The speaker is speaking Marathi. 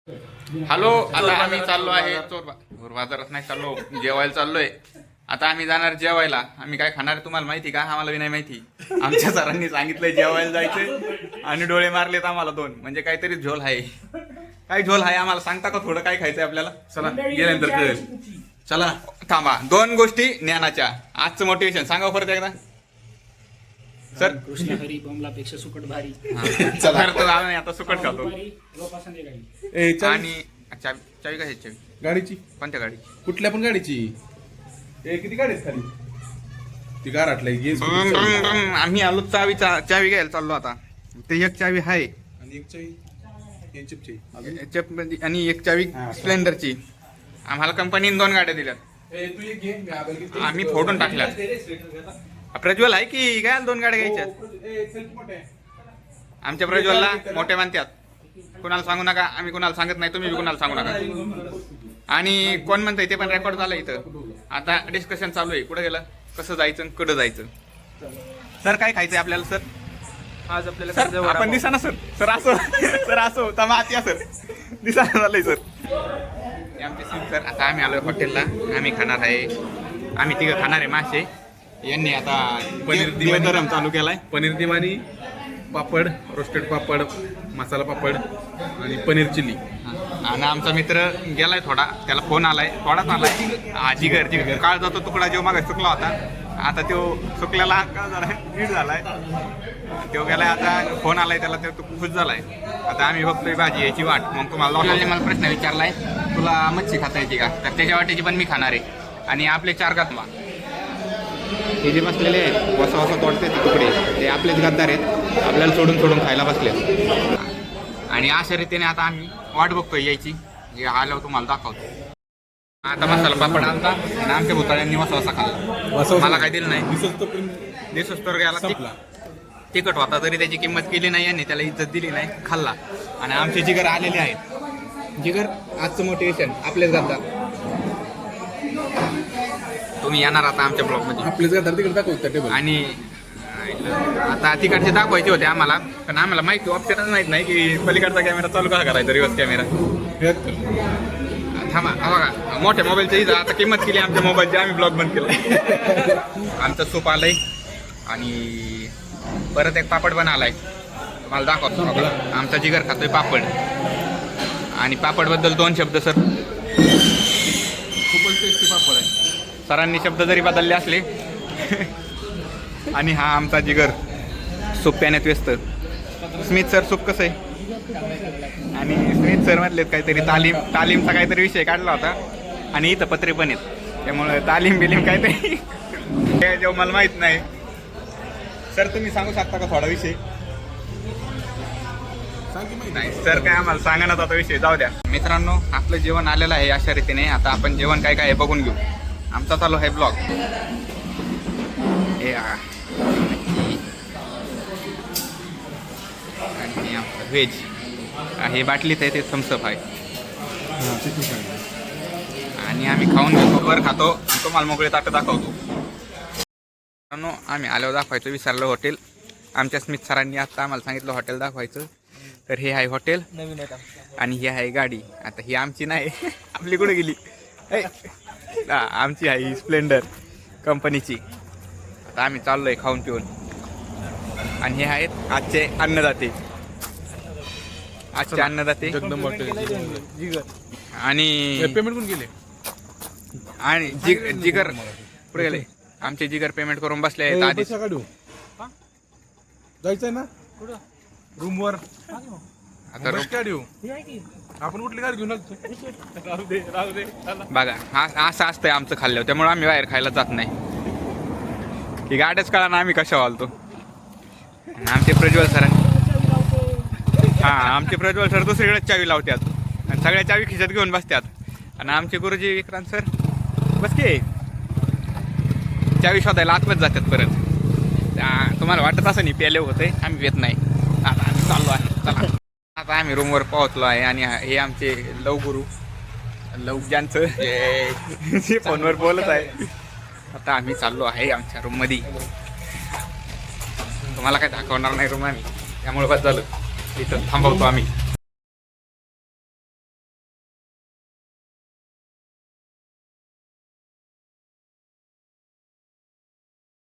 हॅलो, आता आम्ही चाललो आहे चोर बाजारात नाही चाललो, जेवायला चाललोय. आता आम्ही जाणार जेवायला. आम्ही काय खाणार तुम्हाला माहिती का? आम्हाला बी नाही माहिती. आमच्या सरांनी सांगितलंय जेवायला जायचंय आणि डोळे मारलेत आम्हाला दोन. म्हणजे काहीतरी झोल आहे. काय झोल आहे आम्हाला सांगता का? थोडं काय खायचंय आपल्याला? चला गेल्यानंतर कळेल. चला थांबा, दोन गोष्टी ज्ञानाच्या. आजचं मोटिवेशन सांगा परत एकदा सर. कृष्ण हरी बमलापेक्षा सुकट भारी. चला आम्ही आता सुकट खातो. आणि चावी चावी कशाची? चावी गाडीची. कोणत्या गाडी? कुठल्या पण गाडीची. किती गाडी आहेत खाली? ती गाराटला आम्ही आलो चावी घ्यायला चाललो आता. ते एक चावी आहे आणि एक चावी आणि एक चावी स्प्लेंडरची. आम्हाला कंपनीने 2 गाड्या दिल्यात. आम्ही फोडून टाकल्या. प्रज्वल आहे की काय 2 गाड्या घ्यायच्या? आमच्या प्रज्वलला मोठे मानतात. कुणाला सांगू नका, आम्ही कुणाला सांगत नाही, तुम्ही कुणाला सांगू नका. आणि कोण म्हणतंय ते पण रेकॉर्ड झालं इथं. आता डिस्कशन चालू आहे, कुठं गेलं, कसं जायचं, कुठं जायचं. सर काय खायचंय आपल्याला? सर आज आपल्याला सर आपण दिसा ना सर. सर असो सर असो तमात्या सर दिसा झालंय सर. आमचे सर आता आम्ही आलोय हॉटेलला. आम्ही खाणार आहे, आम्ही तिघं खाणार आहे मासे. यांनी आता पनीर दिवाळी चालू केलाय. पनीर दिवाणी, पापड, रोस्टेड पापड, मसाला पापड आणि पनीर चिल्ली. आणि आमचा मित्र गेलाय थोडा, त्याला फोन आलाय, थोडाच आलाय. जिगर जिगर काळ जातो तुकडा जो मागे चुकला होता, आता तो चुकलेला का झालाय, नीट झालाय. तो गेलाय, आता फोन आलाय त्याला, तो खुश झालाय. आता आम्ही बघतोय भाजी याची वाट. मग तुम्हाला मला प्रश्न विचारलाय, तुला मच्छी खाता येते का? तर त्याच्या वाटेची पण मी खाणार आहे. आणि आपले 4 गात्मा हे जे बसलेले आहेत, वसा वसा तोडते ते तुकडे, ते आपलेच गद्दार आहेत. आपल्याला सोडून सोडून खायला बसले. आणि अशा रीतीने आता आम्ही वाट बघतोय यायची. जे आल्यावर तुम्हाला दाखवतो. आता मसाला पापड आणता आणि आमच्या भुताळ्यांनी वसा वसा खाल्ला. मला काय दिलं नाही. दिसत तर गेला. तिखट होता तरी त्याची किंमत केली नाही आणि त्याला इज्जत दिली नाही, खाल्ला. आणि आमचे जिगर आलेले आहेत. जिगर आजचं मोटिवेशन आपलेच गद्दार. तुम्ही येणार आता आमच्या ब्लॉग मध्ये. आपलेच गादार तिकडे दाखवतात टेबल. आणि आता तिकडचे दाखवायचे होते आम्हाला, पण आम्हाला माहिती ऑप्शनच माहित नाही की पलीकडचा कॅमेरा चालू कसा करायचा, रिव्हर्स कॅमेरा. थांबा बघा, मोठ्या मोबाईलची आता किंमत केली आमच्या मोबाईलची. आम्ही ब्लॉग बंद केला. आमचं सूप आलंय आणि परत एक पापड पण आलाय. मला दाखवतो. आमचा जिगर खातोय पापड. आणि पापडबद्दल 2 शब्द सर. खूपच टेस्टी पापड आहे. सरांनी शब्द जरी बदलले असले. आणि हा आमचा जिगर सूप प्याण्यात व्यस्त. स्मित सर सूप कसं आहे? आणि स्मित सर म्हटलेत काहीतरी तालीमचा काहीतरी विषय काढला होता. आणि इथं पत्रे पण आहेत, त्यामुळे तालीम बिलीम काहीतरी हे जेव्हा मला माहित नाही. सर तुम्ही सांगू शकता का थोडा विषय? नाही सर, काय आम्हाला सांगा ना आता विषय, जाऊ द्या. मित्रांनो, आपलं जेवण आलेलं आहे अशा रीतीने. आता आपण जेवण काय काय बघून घेऊ. आमचा चालू आहे ब्लॉग. हे आणि आमचं व्हेज हे बाटलीत आहे, ते थम्सअप आहे. आणि आम्ही खाऊन घेतो, वर खातो, तुम्हाला मोकळे ताटं दाखवतो. मित्रांनो, आम्ही आल्यावर दाखवायचं विसरलो हॉटेल. आमच्या स्मित सरांनी आता आम्हाला सांगितलं हॉटेल दाखवायचं. तर हे आहे हॉटेल आणि ही आहे गाडी. आता ही आमची नाही, आपली कुठे गेली? आमची आहे ही स्प्लेंडर कंपनीची. आता आम्ही चाललोय खाऊन पिऊन. आणि हे आहेत आजचे अन्नदाते. आजचे अन्नदाते जगदंब हॉटेल. आणि पेमेंट कोण केले? आणि जिगर पुढे गेले. आमचे जिगर पेमेंट करून बसले आहेत आधीच. जायचंय ना रूमवर. आता गाडी आपण कुठली गाडी घेऊन बघा, हा असं असतंय आमचं खाल्लं, त्यामुळे आम्ही बाहेर खायला जात नाही. ही गाड्याच कळा ना आम्ही कशा वालतो. आमचे प्रज्वल सर, आमचे प्रज्वल सर दुसरीकडेच चावी लावतात आणि सगळ्या चावी खिशात घेऊन बसतात. आणि आमचे गुरुजी विक्रांत सर बस की चावी शोधायला आतमध्ये जातात परत. तुम्हाला वाटत असं नाही प्याले होते, आम्ही येत नाही. आता आम्ही चाललो आहे. चला आता आम्ही रूमवर पोहोचलो आहे. आणि हे आमचे लवगुरू ज्यांचं जे फोनवर बोलत आहे. आता आम्ही चाललो आहे आमच्या रूममध्ये. तुम्हाला काय दाखवणार नाही रूम आम्ही, त्यामुळे बस झालं इथं थांबवतो आम्ही.